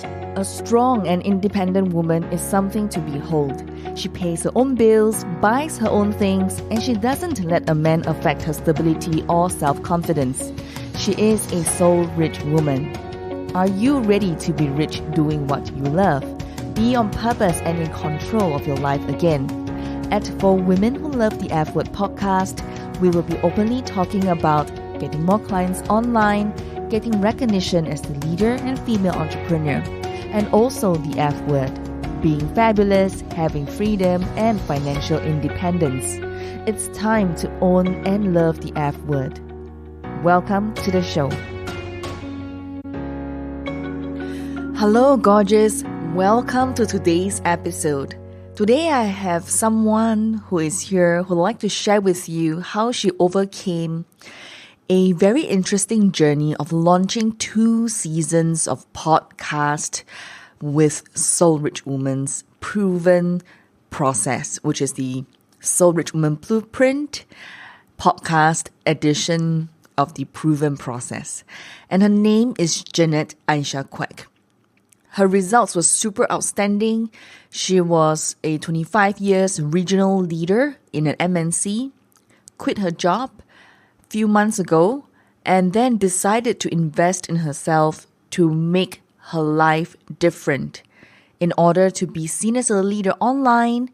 A strong and independent woman is something to behold. She pays her own bills, buys her own things, and she doesn't let a man affect her stability or self-confidence. She is a soul-rich woman. Are you ready to be rich doing what you love? Be on purpose and in control of your life again. At For Women Who Love the F Word podcast, we will be openly talking about getting more clients online, getting recognition as the leader and female entrepreneur, and also the F word, being fabulous, having freedom, and financial independence. It's time to own and love the F word. Welcome to the show. Hello, gorgeous. Welcome to today's episode. Today I have someone who is here who would like to share with you how she overcame a very interesting journey of launching 2 seasons of podcast with Soul Rich Woman's proven process, which is the Soul Rich Woman Blueprint podcast edition of the proven process. And her name is Janet Aisyah Quek. Her results were super outstanding. She was a 25 years regional leader in an MNC, quit her job few months ago, and then decided to invest in herself to make her life different in order to be seen as a leader online.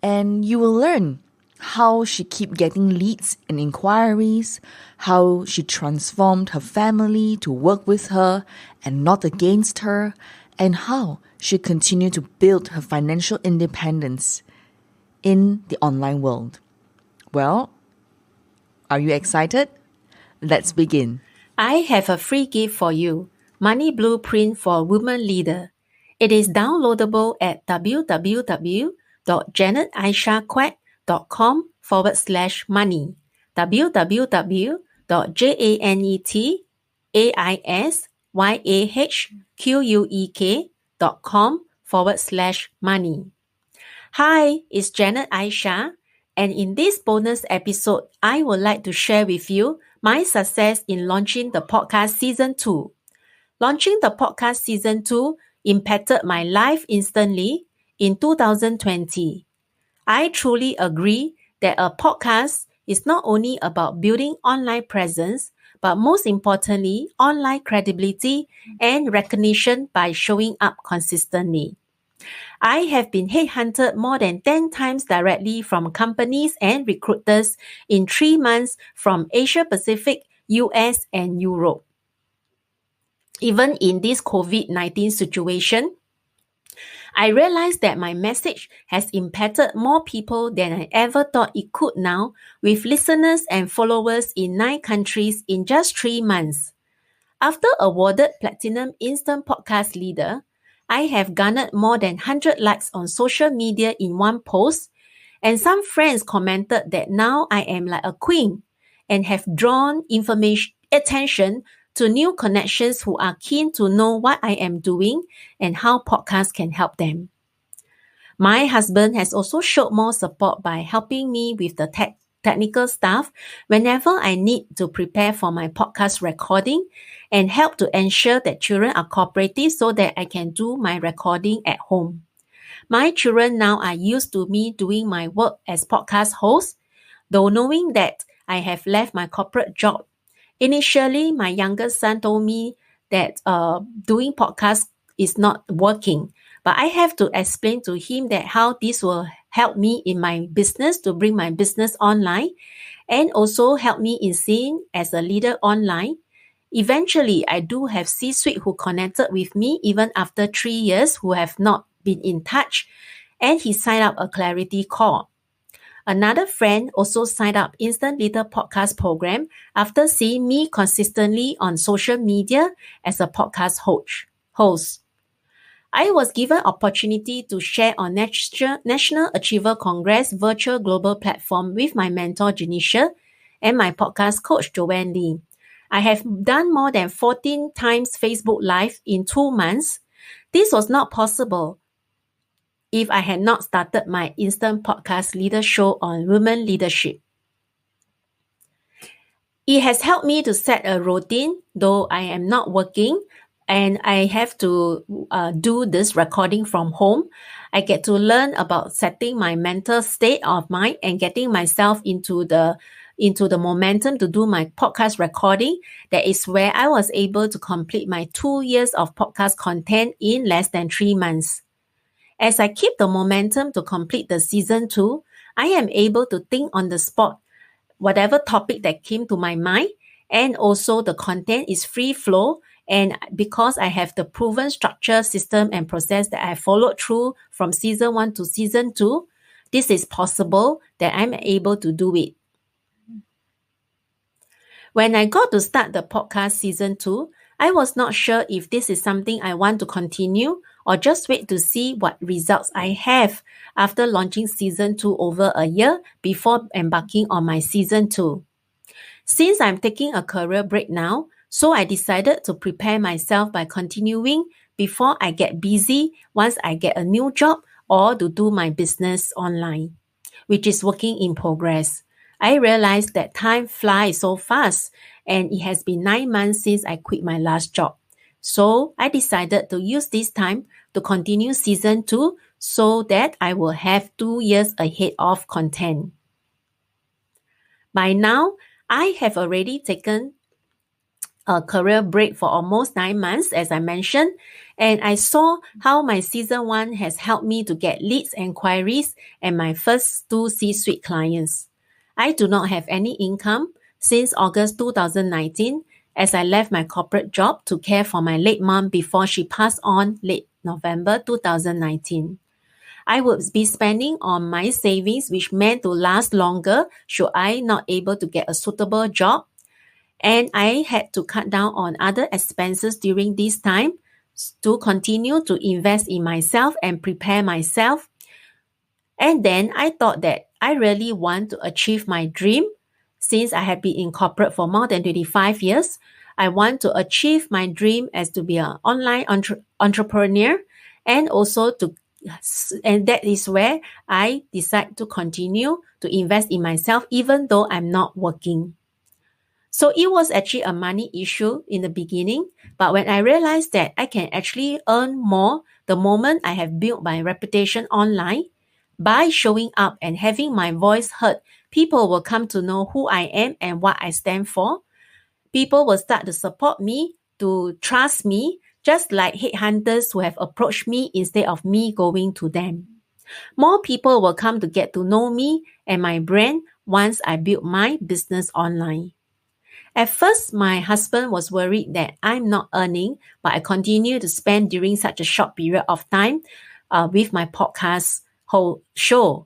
And you will learn how she keep getting leads and inquiries, how she transformed her family to work with her and not against her, and how she continued to build her financial independence in the online world. Well, are you excited? Let's begin. I have a free gift for you, Money Blueprint for Women Leader. It is downloadable at www.janetaisahquek.com/money. www.janetaisahquek.com/money. Hi, it's Janet Aisyah. And in this bonus episode, I would like to share with you my success in launching the podcast season 2. Launching the podcast season 2 impacted my life instantly in 2020. I truly agree that a podcast is not only about building online presence, but most importantly, online credibility and recognition by showing up consistently. I have been headhunted more than 10 times directly from companies and recruiters in 3 months from Asia Pacific, US, and Europe. Even in this COVID-19 situation, I realized that my message has impacted more people than I ever thought it could now, with listeners and followers in 9 countries in just 3 months. After awarded Platinum Instant Podcast Leader, I have garnered more than 100 likes on social media in one post, and some friends commented that now I am like a queen and have drawn attention to new connections who are keen to know what I am doing and how podcasts can help them. My husband has also showed more support by helping me with the technical stuff whenever I need to prepare for my podcast recording and help to ensure that children are cooperative so that I can do my recording at home. My children now are used to me doing my work as podcast host, though knowing that I have left my corporate job. Initially, my youngest son told me that doing podcast is not working, but I have to explain to him that how this will help me in my business to bring my business online and also help me in seeing as a leader online. Eventually, I do have C-suite who connected with me even after 3 years who have not been in touch, and he signed up a clarity call. Another friend also signed up Instant Leader Podcast Program after seeing me consistently on social media as a podcast host. I was given opportunity to share on National Achiever Congress virtual global platform with my mentor Janisha and my podcast coach Joanne Lee. I have done more than 14 times Facebook Live in 2 months. This was not possible if I had not started my instant podcast leader show on women leadership. It has helped me to set a routine, though I am not working. and I have to do this recording from home. I get to learn about setting my mental state of mind and getting myself into the momentum to do my podcast recording. That is where I was able to complete my 2 years of podcast content in less than 3 months. As I keep the momentum to complete the season 2, I am able to think on the spot whatever topic that came to my mind, and also the content is free flow. And because I have the proven structure, system, and process that I followed through from season 1 to season 2, this is possible that I'm able to do it. When I got to start the podcast season 2, I was not sure if this is something I want to continue or just wait to see what results I have after launching season 2 over a year before embarking on my season 2. Since I'm taking a career break now, so I decided to prepare myself by continuing before I get busy once I get a new job or to do my business online, which is working in progress. I realized that time flies so fast, and it has been 9 months since I quit my last job. So I decided to use this time to continue season 2 so that I will have 2 years ahead of content. By now, I have already taken a career break for almost 9 months, as I mentioned, and I saw how my season 1 has helped me to get leads and inquiries and my first 2 C-suite clients. I do not have any income since August 2019 as I left my corporate job to care for my late mom before she passed on late November 2019. I would be spending on my savings, which meant to last longer should I not able to get a suitable job. And I had to cut down on other expenses during this time to continue to invest in myself and prepare myself. And then I thought that I really want to achieve my dream. Since I have been in corporate for more than 25 years, I want to achieve my dream as to be an online entrepreneur, and also and that is where I decide to continue to invest in myself even though I'm not working. So it was actually a money issue in the beginning, but when I realized that I can actually earn more the moment I have built my reputation online, by showing up and having my voice heard, people will come to know who I am and what I stand for. People will start to support me, to trust me, just like headhunters who have approached me instead of me going to them. More people will come to get to know me and my brand once I build my business online. At first, my husband was worried that I'm not earning, but I continue to spend during such a short period of time with my podcast whole show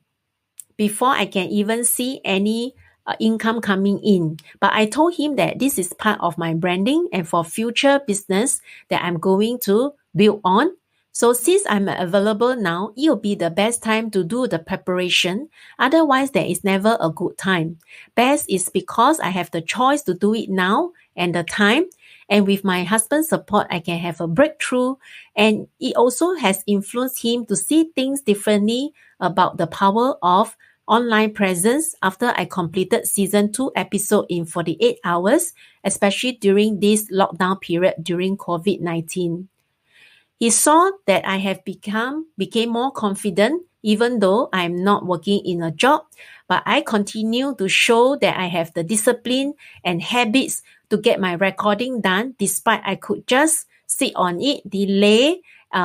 before I can even see any income coming in. But I told him that this is part of my branding and for future business that I'm going to build on. So since I'm available now, it will be the best time to do the preparation. Otherwise, there is never a good time. Best is because I have the choice to do it now and the time. And with my husband's support, I can have a breakthrough. And it also has influenced him to see things differently about the power of online presence after I completed season 2 episode in 48 hours, especially during this lockdown period during COVID-19. He saw that I have became more confident even though I'm not working in a job, but I continue to show that I have the discipline and habits to get my recording done despite I could just sit on it, delay,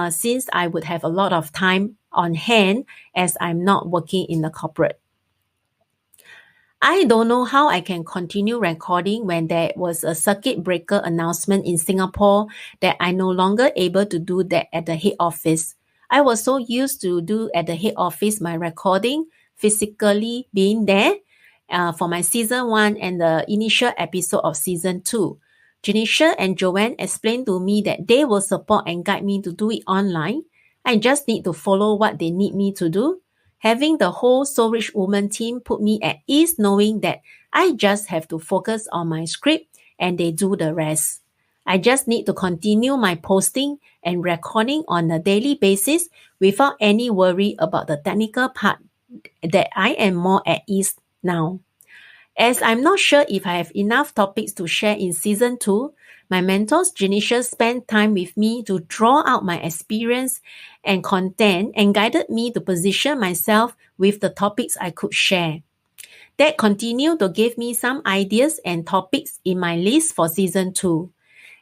since I would have a lot of time on hand as I'm not working in the corporate. I don't know how I can continue recording when there was a circuit breaker announcement in Singapore that I'm no longer able to do that at the head office. I was so used to do at the head office my recording, physically being there for my season 1 and the initial episode of season 2. Janisha and Joanne explained to me that they will support and guide me to do it online. I just need to follow what they need me to do. Having the whole Soul Rich Woman team put me at ease knowing that I just have to focus on my script and they do the rest. I just need to continue my posting and recording on a daily basis without any worry about the technical part that I am more at ease now. As I'm not sure if I have enough topics to share in season 2, My mentors, Janisha, spent time with me to draw out my experience and content and guided me to position myself with the topics I could share. That continued to give me some ideas and topics in my list for season 2.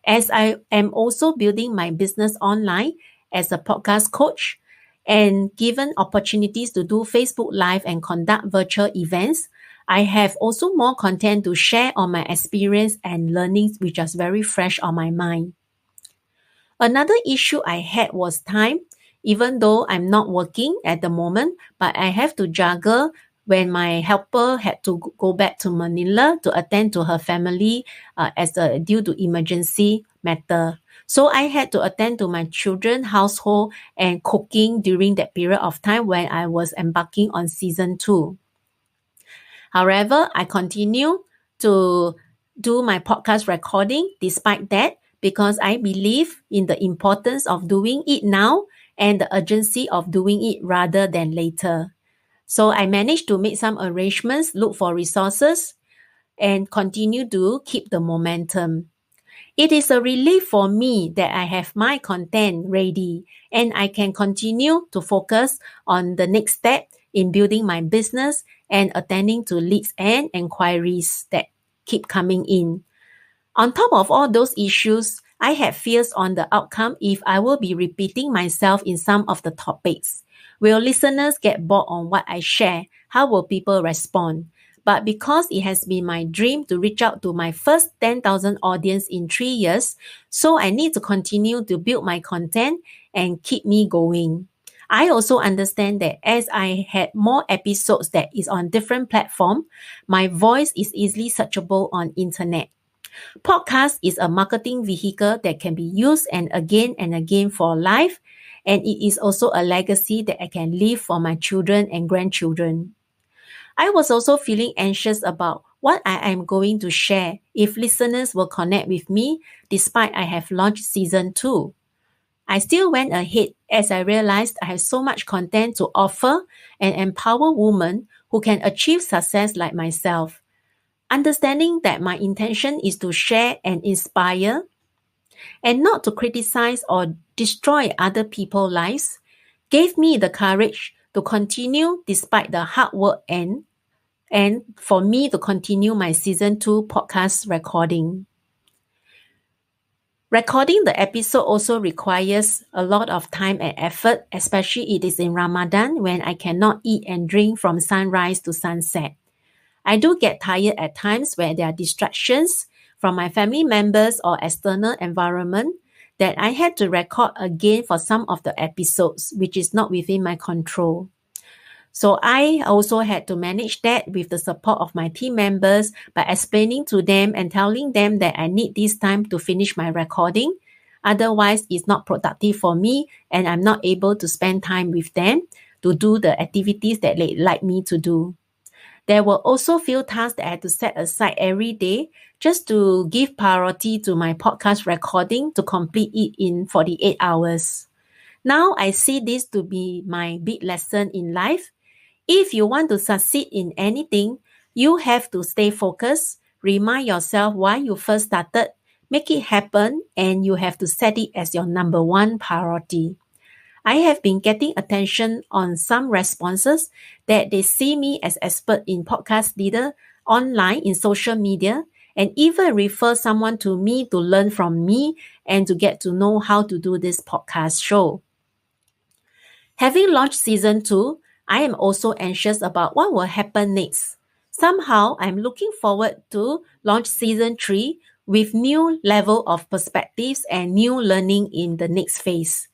As I am also building my business online as a podcast coach and given opportunities to do Facebook Live and conduct virtual events, I have also more content to share on my experience and learnings, which is very fresh on my mind. Another issue I had was time. Even though I'm not working at the moment, but I have to juggle when my helper had to go back to Manila to attend to her family due to emergency matter. So I had to attend to my children, household, and cooking during that period of time when I was embarking on season 2. However, I continue to do my podcast recording despite that because I believe in the importance of doing it now and the urgency of doing it rather than later. So I managed to make some arrangements, look for resources, and continue to keep the momentum. It is a relief for me that I have my content ready and I can continue to focus on the next step in building my business and attending to leads and inquiries that keep coming in. On top of all those issues, I had fears on the outcome if I will be repeating myself in some of the topics. Will listeners get bored on what I share? How will people respond? But because it has been my dream to reach out to my first 10,000 audience in 3 years, so I need to continue to build my content and keep me going. I also understand that as I had more episodes that is on different platform, my voice is easily searchable on internet. Podcast is a marketing vehicle that can be used and again for life, and it is also a legacy that I can leave for my children and grandchildren. I was also feeling anxious about what I am going to share if listeners will connect with me despite I have launched season 2. I still went ahead as I realized I have so much content to offer and empower women who can achieve success like myself. Understanding that my intention is to share and inspire and not to criticize or destroy other people's lives gave me the courage to continue despite the hard work and for me to continue my season 2 podcast recording. Recording the episode also requires a lot of time and effort, especially it is in Ramadan when I cannot eat and drink from sunrise to sunset. I do get tired at times when there are distractions from my family members or external environment that I had to record again for some of the episodes, which is not within my control. So I also had to manage that with the support of my team members by explaining to them and telling them that I need this time to finish my recording. Otherwise, it's not productive for me and I'm not able to spend time with them to do the activities that they like me to do. There were also few tasks that I had to set aside every day just to give priority to my podcast recording to complete it in 48 hours. Now I see this to be my big lesson in life. If you want to succeed in anything, you have to stay focused, remind yourself why you first started, make it happen, and you have to set it as your number one priority. I have been getting attention on some responses that they see me as expert in podcast leader online in social media and even refer someone to me to learn from me and to get to know how to do this podcast show. Having launched season 2, I am also anxious about what will happen next. Somehow, I'm looking forward to launch season 3 with new level of perspectives and new learning in the next phase.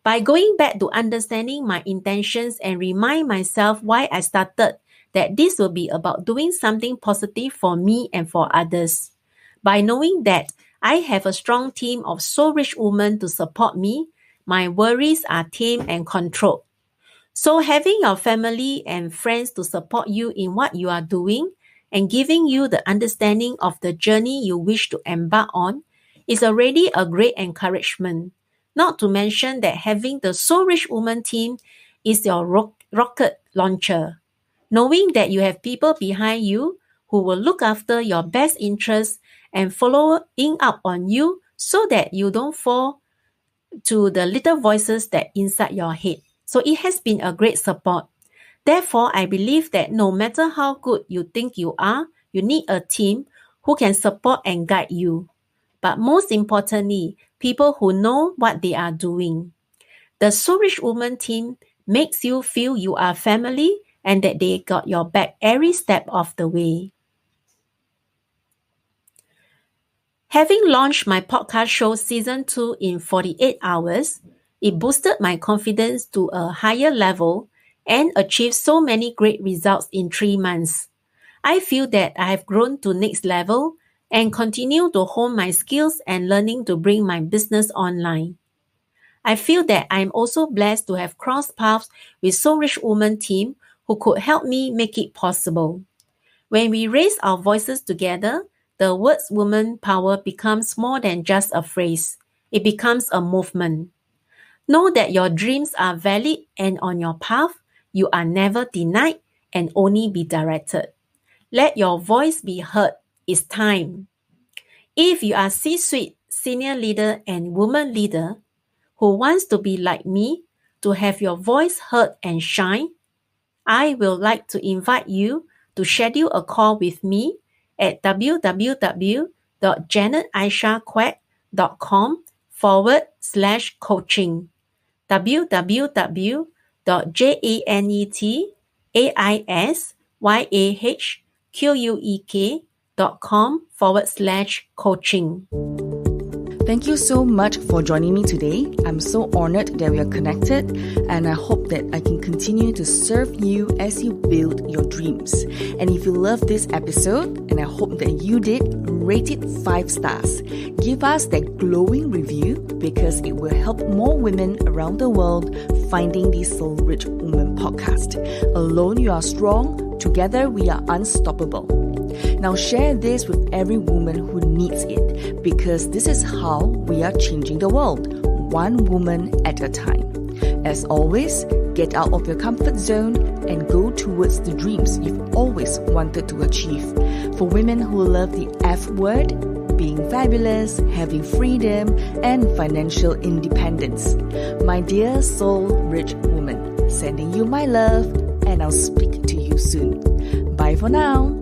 By going back to understanding my intentions and remind myself why I started, that this will be about doing something positive for me and for others. By knowing that I have a strong team of so-rich women to support me, my worries are tamed and controlled. So having your family and friends to support you in what you are doing and giving you the understanding of the journey you wish to embark on is already a great encouragement. Not to mention that having the So Rich Woman team is your rocket launcher. Knowing that you have people behind you who will look after your best interests and following up on you so that you don't fall to the little voices that inside your head. So it has been a great support. Therefore, I believe that no matter how good you think you are, you need a team who can support and guide you. But most importantly, people who know what they are doing. The So Rich Woman team makes you feel you are family and that they got your back every step of the way. Having launched my podcast show Season 2 in 48 hours, it boosted my confidence to a higher level and achieved so many great results in 3 months. I feel that I have grown to next level and continue to hone my skills and learning to bring my business online. I feel that I am also blessed to have crossed paths with So Rich Woman team who could help me make it possible. When we raise our voices together, the words woman power becomes more than just a phrase. It becomes a movement. Know that your dreams are valid and on your path, you are never denied and only be directed. Let your voice be heard. It's time. If you are C-suite, senior leader and woman leader who wants to be like me, to have your voice heard and shine, I will like to invite you to schedule a call with me at www.janetaisahquek.com/coaching. www.janetaisahquek.com/coaching. Thank you so much for joining me today. I'm so honored that we are connected, and I hope that I can continue to serve you as you build your dreams. And if you love this episode, and I hope that you did, rate it 5 stars. Give us that glowing review because it will help more women around the world finding the So Rich Woman podcast. Alone you are strong, together we are unstoppable. Now share this with every woman who needs it because this is how we are changing the world, one woman at a time. As always, get out of your comfort zone and go towards the dreams you've always wanted to achieve. For women who love the F word, being fabulous, having freedom, and financial independence. My dear soul-rich woman, sending you my love, and I'll speak to you soon. Bye for now.